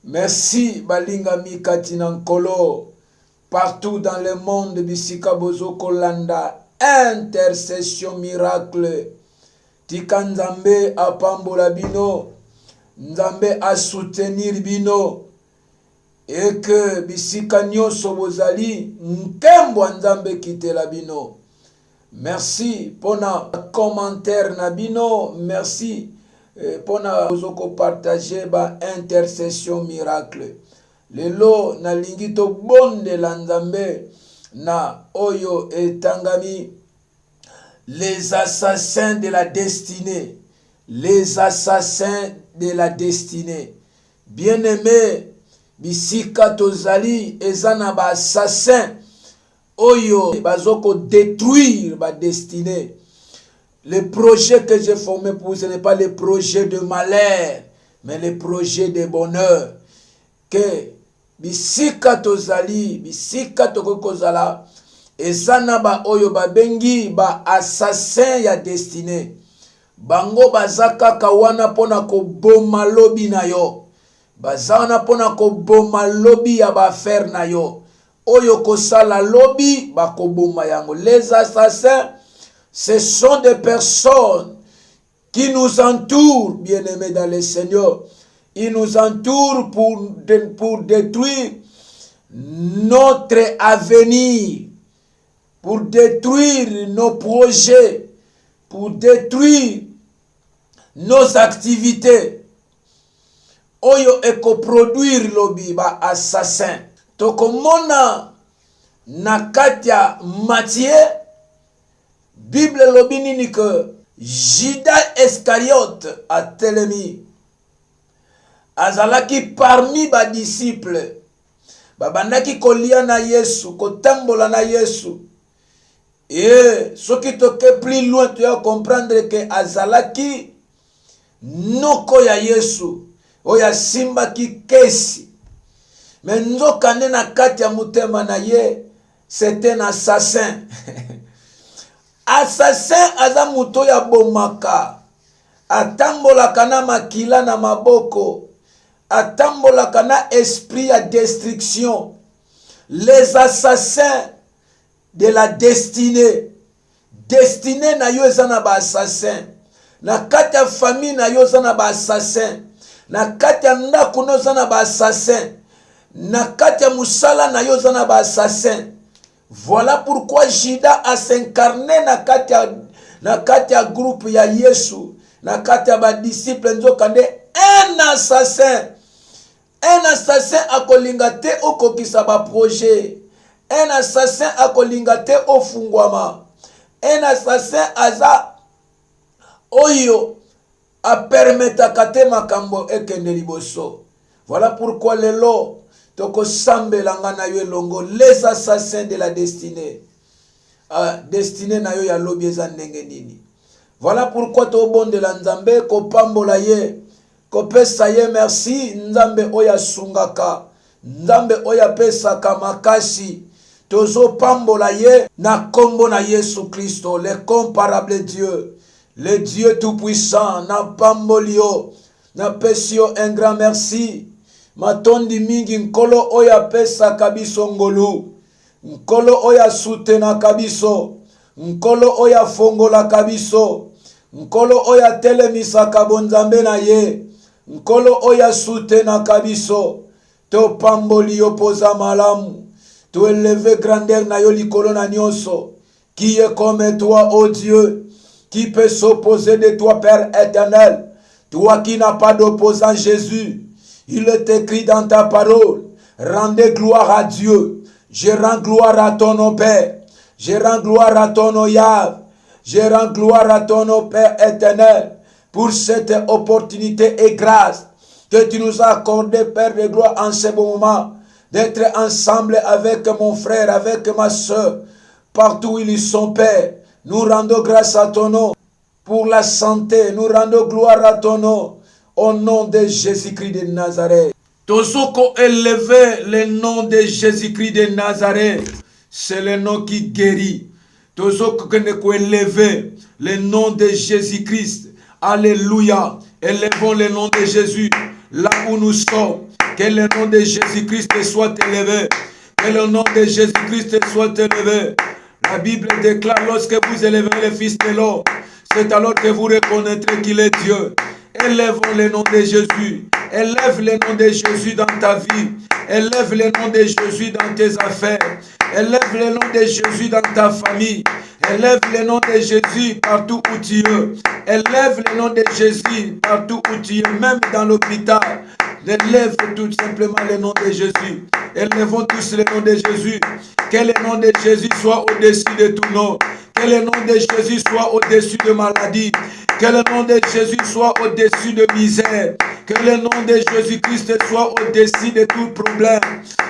Merci balinga mikatina nkolo. Partout dans le monde, bisika bozo kolanda. Intercession miracle. Tika Nzambe apambola bino. Nzambe a soutenir bino. Et que bisika nyoso bozali. Nkembo Nzambe kitela bino. Merci pour na commentaire na bino. Merci pour na bozoko partager ba intercession miracle. Lelo na lingito bonde la Nzambe na oyo etangami les assassins de la destinée. Les assassins de la destinée. Bien-aimé, bisika tozali ezana ba assassin oyo bazoko détruire ba destinée. Le projet que j'ai formé pour vous, ce n'est pas le projet de malheur, mais le projet de bonheur. Que bisika tozali, bisika tokokozala, ezana ba oyo ba bengi ba assassin ya destinée. Bango bazaka kawana pona ko boma lobi na yo. Bazana pona ko boma lobi ya ba faire na yo. Oyo kosala lobi ba ko boma yango. Les assassins, ce sont des personnes qui nous entourent, bien-aimés dans le Seigneur. Ils nous entourent pour détruire notre avenir, pour détruire nos projets, pour détruire nos activités. Oyo eko produire lobi ba assassin. Tokomona nakatia Matthieu, Bible lobi nini que Judas Iscariote a telemi. Azalaki parmi ba disciples. Babandaki kolia na Yesu, kotambola na Yesu. Et ce qui toque plus loin, tu vas comprendre que azalaki noko ya Yesu. Oya simba ki kesi. Mais nzokande na kati ya mutema na ye, c'est un assassin. Assassin aza muto ya bomaka. Atambola kana makila na maboko. Atambola kana esprit ya destruction. Les assassins de la destinée. Destinée na yo ezana ba assassin. Na kati ya famille na yo ezana ba assassin. Na kati ya ndako no ezana ba assassin. Na kati ya musala na yo ezana ba assassin. Voilà pourquoi Judas a s'incarné na kati ya groupe ya Yesu. Na kati ya ba disciple nzokande un assassin. Un assassin akolinga te okokisa ba projet. Un assassin akolinga te ofungwama. Un assassin aza oyo a permettre kate makambo ekende liboso. Voilà pourquoi lelo toko sambela ngana yo longo les assassins de la destinée. Destinée na yo ya lobi eza ndenge nini. Voilà pourquoi to bon de la Nzambe ko pambola ye. Kopesa ye merci Nzambe oya sungaka. Nzambe oya pesa kamakasi. Tozo pambola ye na kombo na Yesu Christo, le comparable Dieu, le Dieu tout-puissant, na pambolio, na pesio un grand merci. Matondi mingi nkolo oya pesa kabiso ngolu, nkolo oya sutena kabiso, nkolo oya fongola kabiso, nkolo oya telemisa kabonzambe na ye, nkolo oya sutena kabiso, to pambolio poza malamu. Tu élevé grandeur na yo likolo na nyonso. Qui est comme toi, ô Dieu? Qui peut s'opposer de toi, Père éternel? Toi qui n'as pas d'opposant, Jésus. Il est écrit dans ta parole. Rendez gloire à Dieu. Je rends gloire à ton nom, Père. Je rends gloire à ton nom, Yahweh. Je rends gloire à ton nom, Père éternel. Pour cette opportunité et grâce que tu nous as accordé, Père de gloire, en ce bon moment. D'être ensemble avec mon frère, avec ma soeur, partout où ils sont, Père. Nous rendons grâce à ton nom pour la santé. Nous rendons gloire à ton nom au nom de Jésus-Christ de Nazareth. Tozoko élever le nom de Jésus-Christ de Nazareth. C'est le nom qui guérit. Tozoko élever le nom de Jésus-Christ. Alléluia. Élevons le nom de Jésus là où nous sommes. Que le nom de Jésus-Christ soit élevé. Que le nom de Jésus-Christ soit élevé. La Bible déclare, lorsque vous élèverez le Fils de l'homme, c'est alors que vous reconnaîtrez qu'il est Dieu. Élève le nom de Jésus. Élève le nom de Jésus dans ta vie. Élève le nom de Jésus dans tes affaires. Élève le nom de Jésus dans ta famille. Élève le nom de Jésus partout où tu es. Élève le nom de Jésus partout où tu es, même dans l'hôpital. Élève tout simplement le nom de Jésus. Élevons tous le nom de Jésus. Que le nom de Jésus soit au-dessus de tout nom. Que le nom de Jésus soit au-dessus de maladie. Que le nom de Jésus soit au-dessus de misère. Que le nom de Jésus-Christ soit au-dessus de tout problème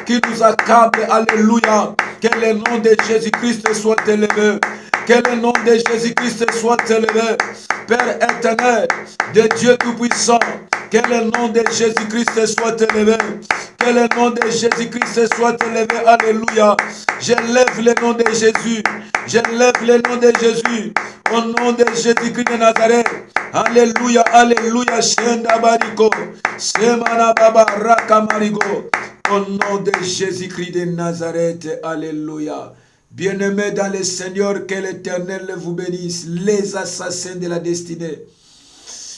qui nous accable. Alléluia. Que le nom de Jésus-Christ soit élevé. Que le nom de Jésus-Christ soit élevé. Père éternel, de Dieu Tout-Puissant, que le nom de Jésus-Christ soit élevé. Que le nom de Jésus-Christ soit élevé. Alléluia. J'élève le nom de Jésus. J'élève le nom de Jésus. Au nom de Jésus-Christ de Nazareth. Alléluia. Alléluia. Shenda bariko. Semana baba raka marigo. Au nom de Jésus-Christ de Nazareth. Alléluia. Bien-aimés dans le Seigneur, que l'Éternel vous bénisse. Les assassins de la destinée.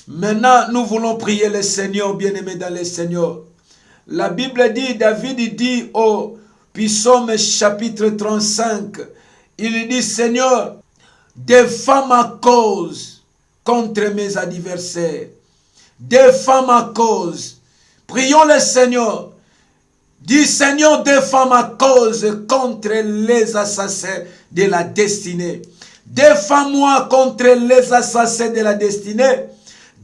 Maintenant, nous voulons prier le Seigneur, bien-aimés dans le Seigneur. La Bible dit, David dit au Psaume chapitre 35, il dit, Seigneur, défends ma cause contre mes adversaires. Défends ma cause. Prions le Seigneur. Dis, Seigneur, défends ma cause contre les assassins de la destinée. Défends-moi contre les assassins de la destinée.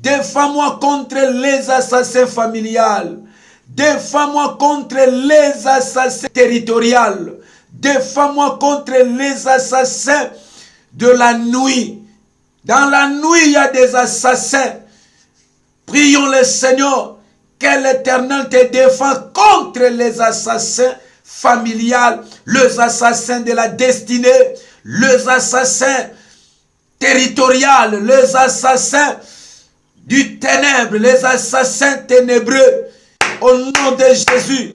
Défends-moi contre les assassins familiales. Défends-moi contre les assassins territoriaux. Défends-moi contre les assassins de la nuit. Dans la nuit, il y a des assassins. Prions le Seigneur. Que l'Éternel te défend contre les assassins familiales, les assassins de la destinée, les assassins territoriaux, les assassins du ténèbre, les assassins ténébreux. Au nom de Jésus,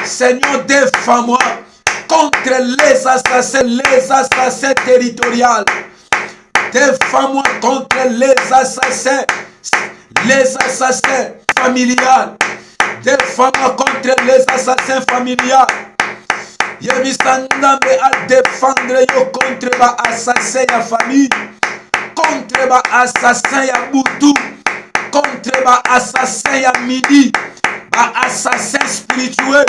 Seigneur, défends-moi contre les assassins territoriaux. Défends-moi contre les assassins familiales. Défends-moi contre les assassins familiales. Yebisandambe à défendre yo contre les assassins ya famille, contre les assassins ya Boutou, contre les assassins ya Midi, les assassins spirituels,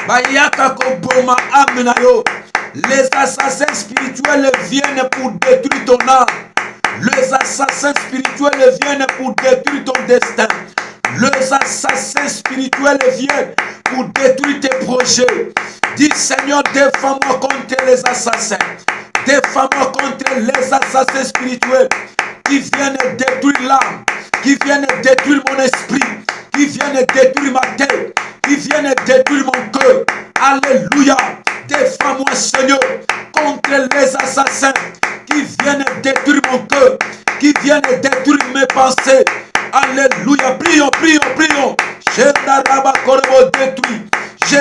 bayaka ko boma amna yo. Les assassins spirituels viennent pour détruire ton âme. Les assassins spirituels viennent pour détruire ton destin. Les assassins spirituels viennent pour détruire tes projets. Dis, Seigneur, défends-moi contre les assassins. Défends-moi contre les assassins spirituels qui viennent détruire l'âme, qui viennent détruire mon esprit, qui viennent détruire ma tête, qui viennent détruire mon cœur. Alléluia. Défends-moi, Seigneur, contre les assassins qui viennent détruire mon cœur, qui viennent détruire mes pensées. Alléluia. Prions, prions, prions. Je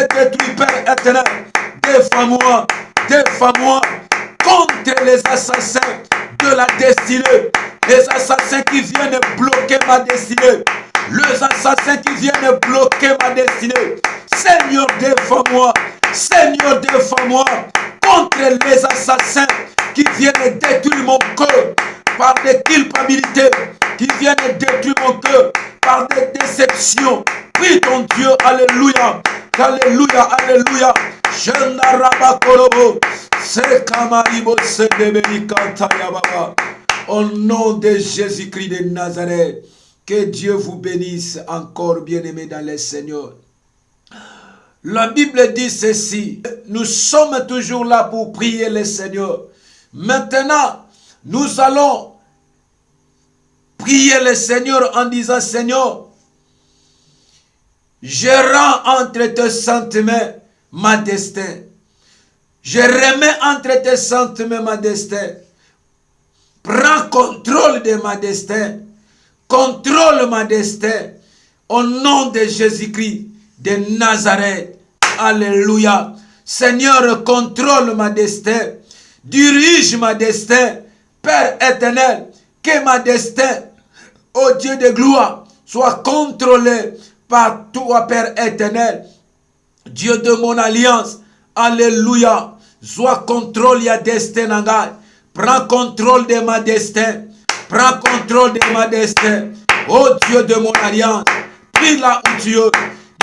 détruis, Père éternel. Défends-moi, défends-moi contre les assassins de la destinée. Les assassins qui viennent bloquer ma destinée. Les assassins qui viennent bloquer ma destinée. Seigneur, défends-moi. Seigneur, défends-moi contre les assassins qui viennent détruire mon cœur par des culpabilités, qui viennent détruire mon cœur par des déceptions. Prie ton Dieu, alléluia, alléluia, alléluia. Au nom de Jésus-Christ de Nazareth, que Dieu vous bénisse encore, bien-aimés dans le Seigneur. La Bible dit ceci, nous sommes toujours là pour prier le Seigneur. Maintenant, nous allons prier le Seigneur en disant, Seigneur, je rends entre tes saintes mains ma destin. Je remets entre tes saintes mains ma destin. Prends contrôle de ma destin. Contrôle ma destin. Au nom de Jésus-Christ de Nazareth. Alléluia. Seigneur, contrôle ma destin. Dirige ma destin. Père éternel, que ma destin, ô Dieu de gloire, soit contrôlé par toi, Père éternel. Dieu de mon alliance. Alléluia. Soit contrôle ya destin nangai. Prends contrôle de ma destin. Prends contrôle de ma destin. Oh Dieu de mon alliance. Prie là où tu es.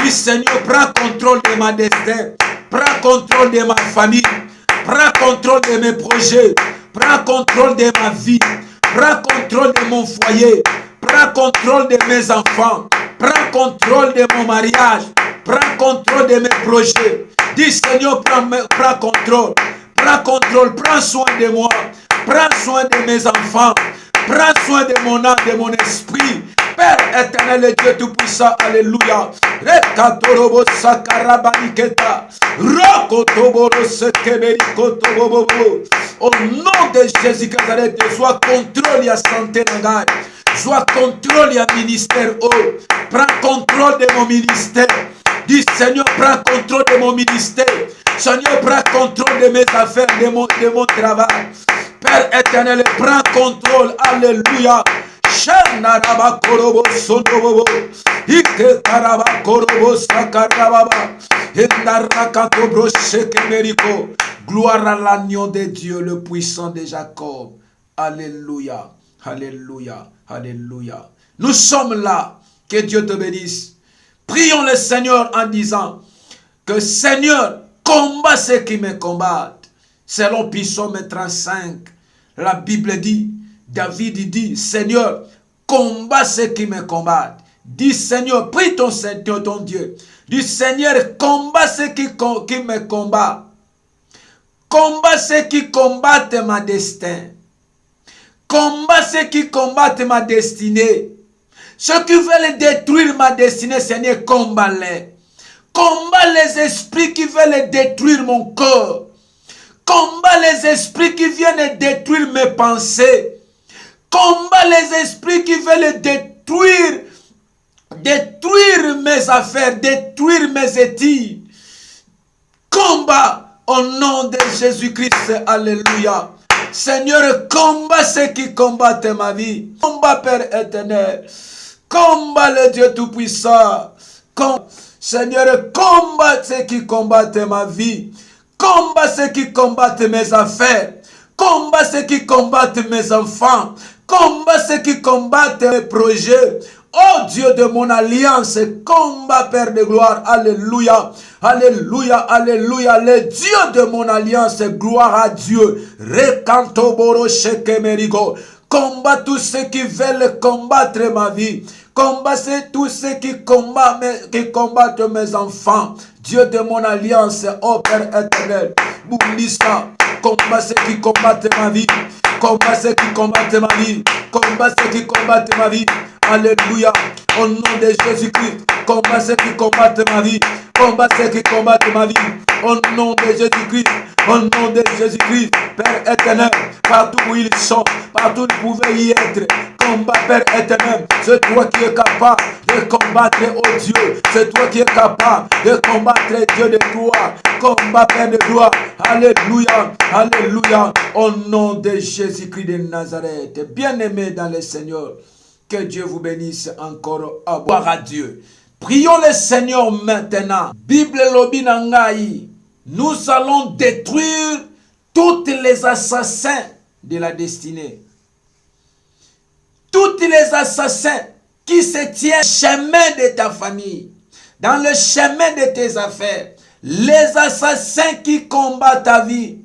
Dis Seigneur, prends contrôle de ma destin. Prends contrôle de ma famille. Prends contrôle de mes projets. Prends contrôle de ma vie. Prends contrôle de mon foyer. Prends contrôle de mes enfants. Prends contrôle de mon mariage. Prends contrôle de mes projets. Dis Seigneur, prends contrôle. Prends contrôle. Prends soin de moi. Prends soin de mes enfants. Prends soin de mon âme, de mon esprit. Père éternel et Dieu tout-puissant, alléluia. Rekatorobo sakarabaniketa. Rokotoboro sekeberikotobobo. Au nom de Jésus-Christ, sois contrôle ya santé nangai. Sois contrôle ya ministère. Oh, prends contrôle de mon ministère. Dis Seigneur, prends contrôle de mon ministère. Seigneur, prends contrôle de mes affaires, de mon travail. Père éternel, prends contrôle. Alléluia. Shanaraba korobo sondobobo. Ike karaba korobo sakarababa. Endarakato brosheke meriko. Gloire à l'agneau de Dieu, le puissant de Jacob. Alléluia. Alléluia. Alléluia. Nous sommes là. Que Dieu te bénisse. Prions le Seigneur en disant que Seigneur, combat ceux qui me combattent. Selon Psaume 35, la Bible dit, David dit, Seigneur, combat ceux qui me combattent. Dis Seigneur, prie ton Seigneur, ton Dieu. Dis Seigneur, combat ceux qui me combattent. Combat ceux qui combattent ma destin. Combat ceux qui combattent ma destinée. Ceux qui veulent détruire ma destinée, Seigneur, combat-les. Combat les esprits qui veulent détruire mon corps. Combat les esprits qui viennent détruire mes pensées. Combat les esprits qui veulent détruire mes affaires, détruire mes études. Combat au nom de Jésus-Christ. Alléluia. Seigneur, combat ceux qui combattent ma vie. Combat, Père éternel. Combat le Dieu Tout-Puissant. Seigneur, combat ceux qui combattent ma vie. Combat ceux qui combattent mes affaires. Combat ceux qui combattent mes enfants. Combat ceux qui combattent mes projets. Oh Dieu de mon alliance, combat Père de gloire. Alléluia. Alléluia. Alléluia. Le Dieu de mon alliance, gloire à Dieu. Rekantoboro shekemerigo. Combat tous ceux qui veulent combattre ma vie. Combattez tous ceux qui combattent mes enfants. Dieu de mon alliance, oh Père éternel. Boulissa, combat ceux qui combattent ma vie. Combat ceux qui combattent ma vie. Combat ceux qui combattent ma vie. Alléluia. Au nom de Jésus-Christ. Combat ceux qui combattent ma vie. Combat ceux qui combattent ma vie. Au nom de Jésus-Christ. Au nom de Jésus-Christ. Père éternel. Partout où ils sont. Partout où ils pouvaient y être. Combat, Père éternel. C'est toi qui es capable de combattre, oh Dieu. C'est toi qui es capable de combattre, Dieu de gloire. Combat, Père de gloire. Alléluia. Alléluia. Au nom de Jésus-Christ de Nazareth. Bien-aimé dans le Seigneur. Que Dieu vous bénisse encore. Gloire à Dieu. Prions le Seigneur maintenant. Bible lobi nangai. Nous allons détruire tous les assassins de la destinée. Tous les assassins qui se tiennent au chemin de ta famille, dans le chemin de tes affaires, les assassins qui combattent ta vie,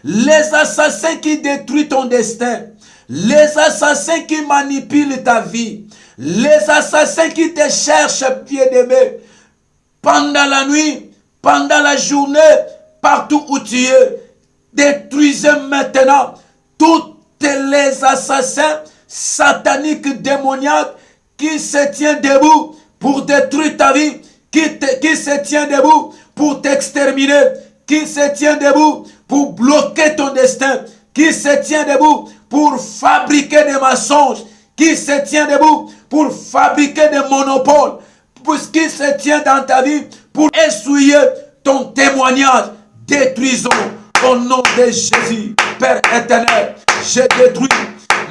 les assassins qui détruisent ton destin, les assassins qui manipulent ta vie, les assassins qui te cherchent bien-aimé, pendant la nuit, pendant la journée, partout où tu es, détruisez maintenant tous les assassins sataniques, démoniaques, qui se tiennent debout pour détruire ta vie, qui se tient debout pour t'exterminer, qui se tient debout pour bloquer ton destin, qui se tient debout pour fabriquer des mensonges, qui se tient debout pour fabriquer des monopoles, qui se tient dans ta vie pour essuyer ton témoignage. Détruisons au nom de Jésus. Père éternel, je détruis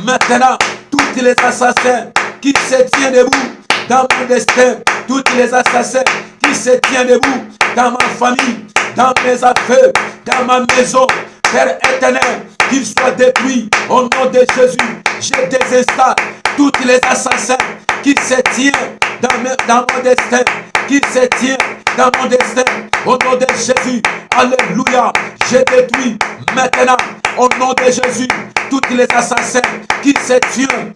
maintenant tous les assassins qui se tiennent debout dans mon destin, tous les assassins qui se tiennent debout dans ma famille, dans mes affaires, dans ma maison. Père éternel, qu'ils soient détruits au nom de Jésus. Je désinstalle tous les assassins qui se tiennent dans mon destin, qui se tiennent dans mon destin, au nom de Jésus. Alléluia. Je détruis maintenant, au nom de Jésus, tous les assassins qui se tiennent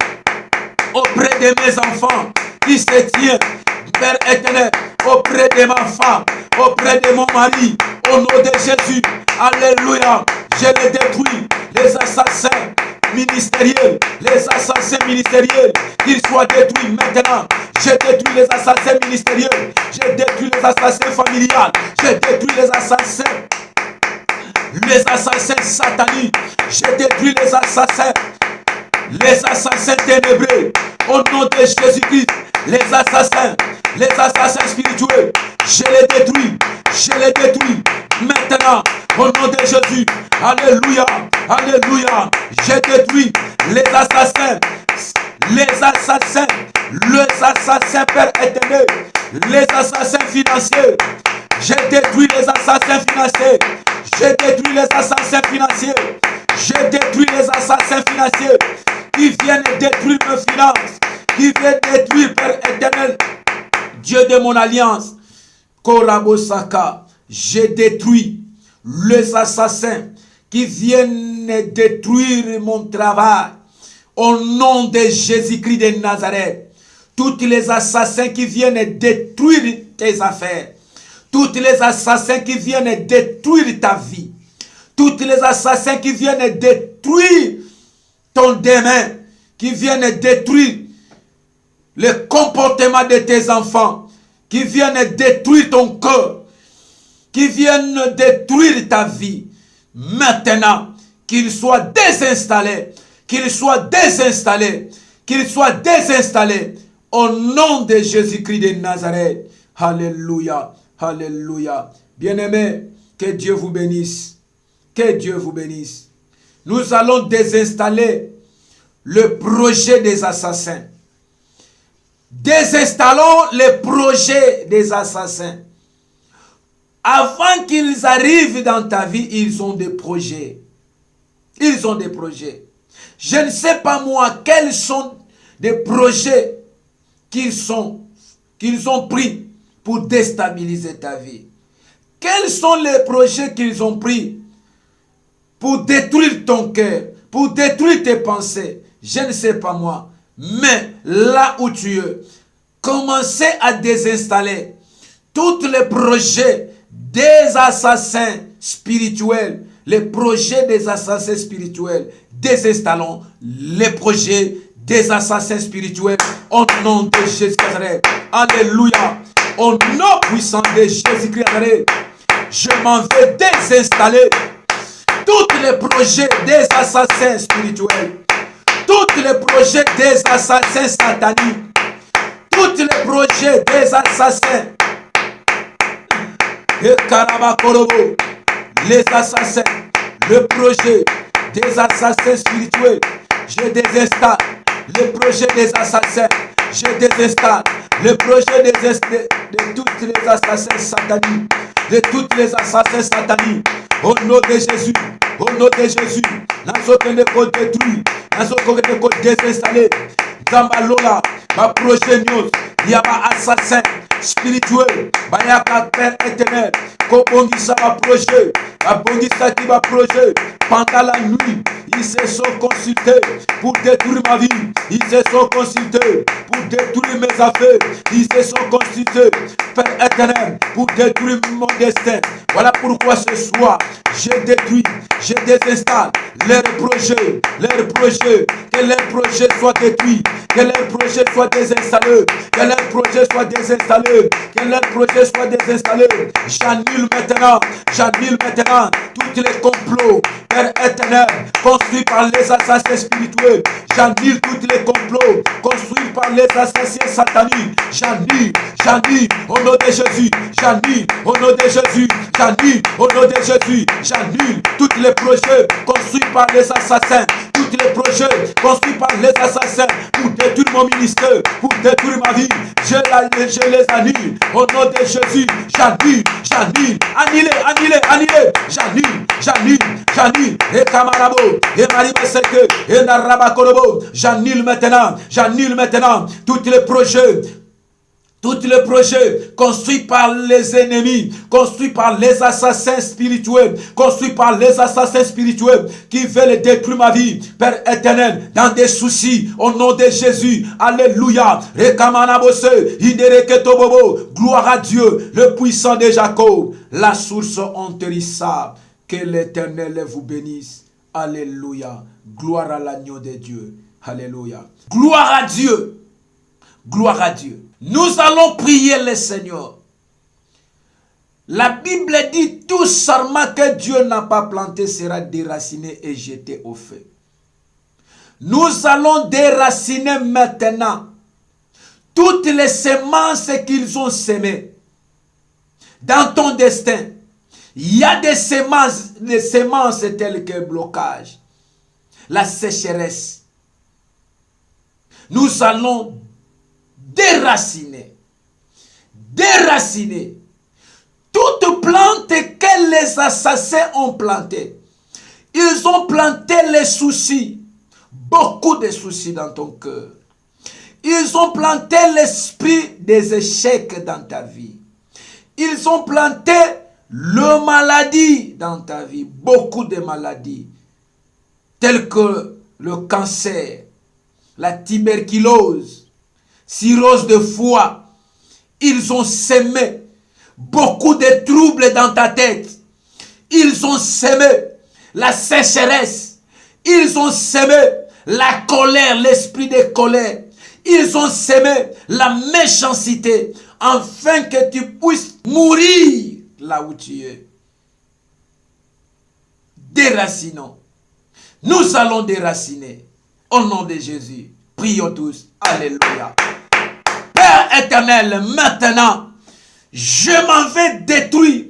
auprès de mes enfants, qui se tiennent, Père éternel, auprès de ma femme, auprès de mon mari, au nom de Jésus. Alléluia. Je les détruis, les assassins ministériels, qu'ils soient détruits maintenant. Je détruis les assassins ministériels, je détruis les assassins familiales, je détruis les assassins sataniques, je détruis les assassins ténébreux, au nom de Jésus-Christ, les assassins spirituels, je les détruis maintenant, au nom de Jésus. Alléluia, alléluia. Je détruis les assassins, Père éternel, les assassins financiers. Je détruis les assassins financiers. Je détruis les assassins financiers. Je détruis les assassins financiers qui viennent détruire mes finances, qui viennent détruire, Père éternel, Dieu de mon alliance. Korabosaka, je détruis les assassins qui viennent détruire mon travail. Au nom de Jésus-Christ de Nazareth, tous les assassins qui viennent détruire tes affaires, tous les assassins qui viennent détruire ta vie, tous les assassins qui viennent détruire ton demain, qui viennent détruire le comportement de tes enfants, qui viennent détruire ton cœur, qui viennent détruire ta vie, maintenant, qu'ils soient désinstallés, qu'ils soient désinstallés, qu'ils soient désinstallés, au nom de Jésus-Christ de Nazareth. Alléluia, alléluia. Bien-aimés, que Dieu vous bénisse, que Dieu vous bénisse. Nous allons désinstaller le projet des assassins. Désinstallons les projets des assassins. Avant qu'ils arrivent dans ta vie, ils ont des projets. Ils ont des projets. Je ne sais pas moi quels sont des projets qu'ils ont pris pour déstabiliser ta vie. Quels sont les projets qu'ils ont pris pour détruire ton cœur, pour détruire tes pensées? Je ne sais pas moi. Mais là où tu es, commencez à désinstaller tous les projets des assassins spirituels, les projets des assassins spirituels. Désinstallons les projets des assassins spirituels au nom de Jésus-Christ. Alléluia. Au nom puissant de Jésus-Christ, je m'en vais désinstaller tous les projets des assassins spirituels, tous les projets des assassins sataniques, tous les projets des assassins. Et Karabakorobo, les assassins, le projet des assassins spirituels, je désinstalle le projet des assassins, je désinstalle le projet de tous les assassins sataniques, de tous les assassins sataniques, au nom de Jésus, au nom de Jésus, nous sommes détruits, nous sommes désinstallés, dans ma lola, ma projet news, il y a un assassin spirituel, il y a un Père éternel, Kobongisa ma projet, Abongisa qui va projet, pendant la nuit, ils se sont consultés pour détruire ma vie, ils se sont consultés pour détruire mes affaires, ils se sont consultés, Père éternel, pour détruire mon destin. Voilà pourquoi ce soir, je détruis, je désinstalle leurs projets, que leurs projets soient détruits, Que leurs projets soient désinstallés. Que leurs projets soient désinstallés. Que leurs projets soient désinstallés. J'annule maintenant tous les complots, Père éternel, construits par les assassins spirituels. J'annule tous les complots construits par les assassins sataniques. J'annule au nom de Jésus. J'annule au nom de Jésus. J'annule au nom de Jésus. J'annule tous les projets construits par les assassins. Tous les projets construits par les assassins pour détruire mon ministère, pour détruire ma vie. Je les annule au nom de Jésus. J'annule. Annulez. J'annule. Et Kamarabo, et Maribeseke, et Narabakorobo. J'annule maintenant tous les projets construits par les ennemis, construits par les assassins spirituels, qui veulent détruire ma vie, Père éternel, dans des soucis, au nom de Jésus. Alléluia. Gloire à Dieu, le puissant de Jacob, la source ontérissable. Que l'Éternel vous bénisse. Alléluia. Gloire à l'agneau de Dieu. Alléluia. Gloire à Dieu. Nous allons prier le Seigneur. La Bible dit tout sarment que Dieu n'a pas planté sera déraciné et jeté au feu. Nous allons déraciner maintenant toutes les semences qu'ils ont semées dans ton destin. Il y a des semences telles que le blocage, la sécheresse. Nous allons déraciner toute plante que les assassins ont plantée. Ils ont planté les soucis, beaucoup de soucis dans ton cœur. Ils ont planté l'esprit des échecs dans ta vie. Ils ont planté la maladie dans ta vie, beaucoup de maladies, telles que le cancer, la tuberculose, cirrhose de foie. Ils ont semé beaucoup de troubles dans ta tête. Ils ont semé la sécheresse. Ils ont semé la colère, l'esprit de colère. Ils ont semé la méchanceté, afin que tu puisses mourir là où tu es. Déracinons. Nous allons déraciner. Au nom de Jésus. Prions tous. Alléluia. Père éternel, maintenant, je m'en vais détruire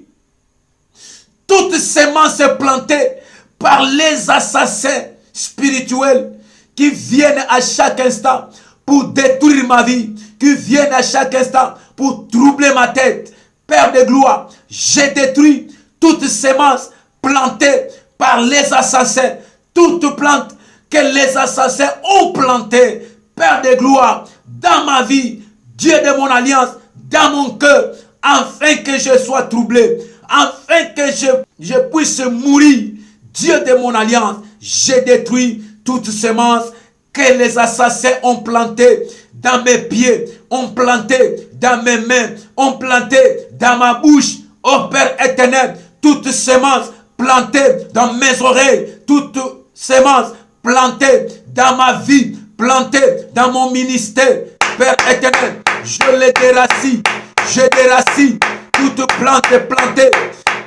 toutes semences plantées par les assassins spirituels qui viennent à chaque instant pour détruire ma vie, qui viennent à chaque instant pour troubler ma tête. Père de gloire, j'ai détruit toutes semences plantées par les assassins, toutes plantes que les assassins ont plantées, Père de gloire, dans ma vie, Dieu de mon alliance, dans mon cœur, afin que je sois troublé, afin que je puisse mourir. Dieu de mon alliance, j'ai détruit toutes semences que les assassins ont plantées dans mes pieds, ont planté dans mes mains, ont planté dans ma bouche. Ô Père éternel, toutes semences plantées dans mes oreilles, toutes semences plantées dans ma vie, plantées dans mon ministère. Père éternel, je les déracine. Je déracine toute plante plantée,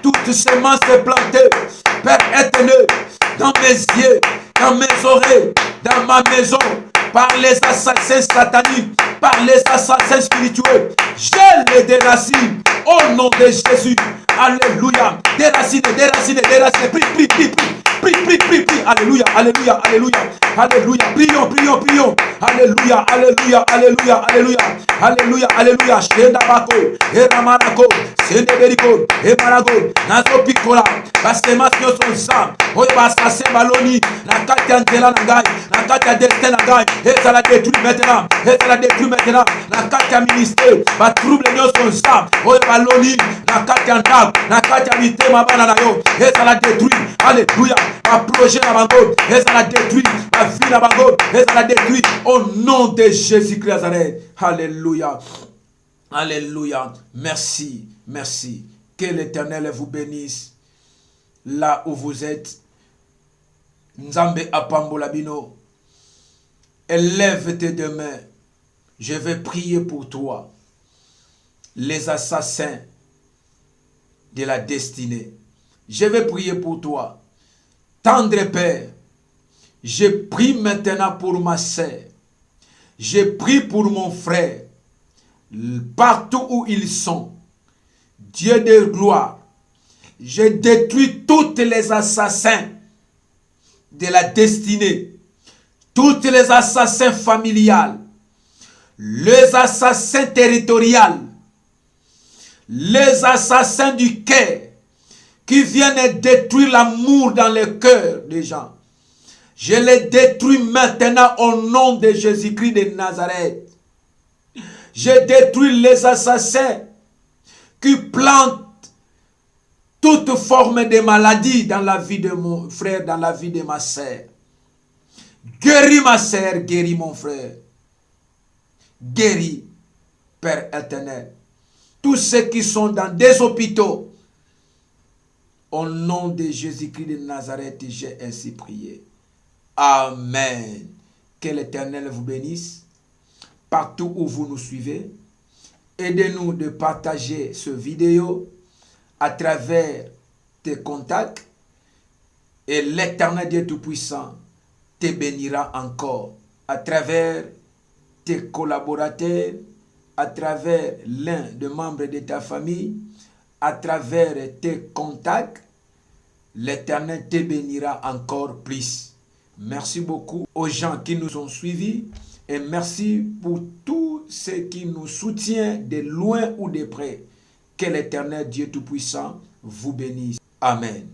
toute semence plantée. Père éternel, dans mes yeux, dans mes oreilles, dans ma maison, par les assassins sataniques, par les assassins spirituels, je les déracine au nom de Jésus. Alléluia. Déracine. Prie. Alléluia. Prions. Alléluia. Shenda bako, eramanako, sende beriko, emarago, nazo pikola, basemasio sonsa, oye basase baloni, la katia ntela nangai, la katia destin nangai, et ça la détruit maintenant, la katia ministère, ba trouble nyo sonsa, oye baloni, la katia ntab, la katia mite mabana na yo, et ça la détruit. Alléluia. Ma projet na bango, et ça la détruit. Ma vie na bango, et ça la détruit. Au nom de Jésus-Christ Nazareth. Alléluia. Alléluia. Merci. Que l'Éternel vous bénisse. Là où vous êtes. Nzambe apambola bino. Élève tes deux mains. Je vais prier pour toi. Les assassins de la destinée. Je vais prier pour toi. Tendre Père, je prie maintenant pour ma sœur. Je prie pour mon frère. Partout où ils sont. Dieu de gloire, je détruis tous les assassins de la destinée. Tous les assassins familiales. Les assassins territoriaux. Les assassins du cœur. Qui viennent détruire l'amour dans le cœur des gens. Je les détruis maintenant au nom de Jésus-Christ de Nazareth. Je détruis les assassins qui plantent toute forme de maladie dans la vie de mon frère, dans la vie de ma sœur. Guéris ma sœur, guéris mon frère. Guéris, Père éternel. Tous ceux qui sont dans des hôpitaux, au nom de Jésus-Christ de Nazareth, j'ai ainsi prié. Amen. Que l'Éternel vous bénisse. Partout où vous nous suivez, aidez-nous de partager ce vidéo à travers tes contacts et l'Éternel Dieu Tout-Puissant te bénira encore à travers tes collaborateurs, à travers l'un des membres de ta famille, à travers tes contacts. L'Éternel te bénira encore plus. Merci beaucoup aux gens qui nous ont suivis et merci pour tous ceux qui nous soutiennent de loin ou de près. Que l'Éternel Dieu Tout-Puissant vous bénisse. Amen.